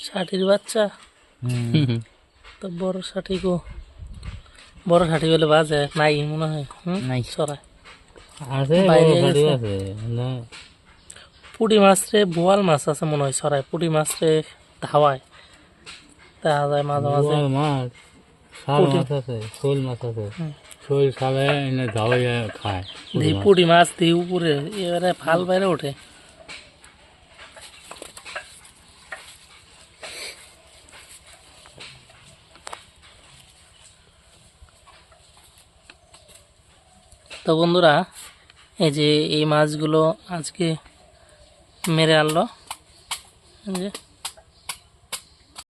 ষাটির বাচ্চা তো বড় ষাটি গো, বড় ষাটি বলে বাজে নাই মনে হয়। নাই সরাই পুঁটি মাছ রে, বোয়াল মাছ আছে মনে হয় সরাই। পুঁটি মাছ রে ধাওয়ায় দেখা যায় মাঝে মাঝে। মাছ শাল মাছ আছে, শোল মাছ আছে, শোল শালে এনে ধাওয়াইয়া খায়। পুঁটি মাছ দিয়ে উপরে এবারে ফাল বাইরে ওঠে। তো বন্ধুরা, এই যে এই মাছগুলো আজকে মেরে আনলো, যে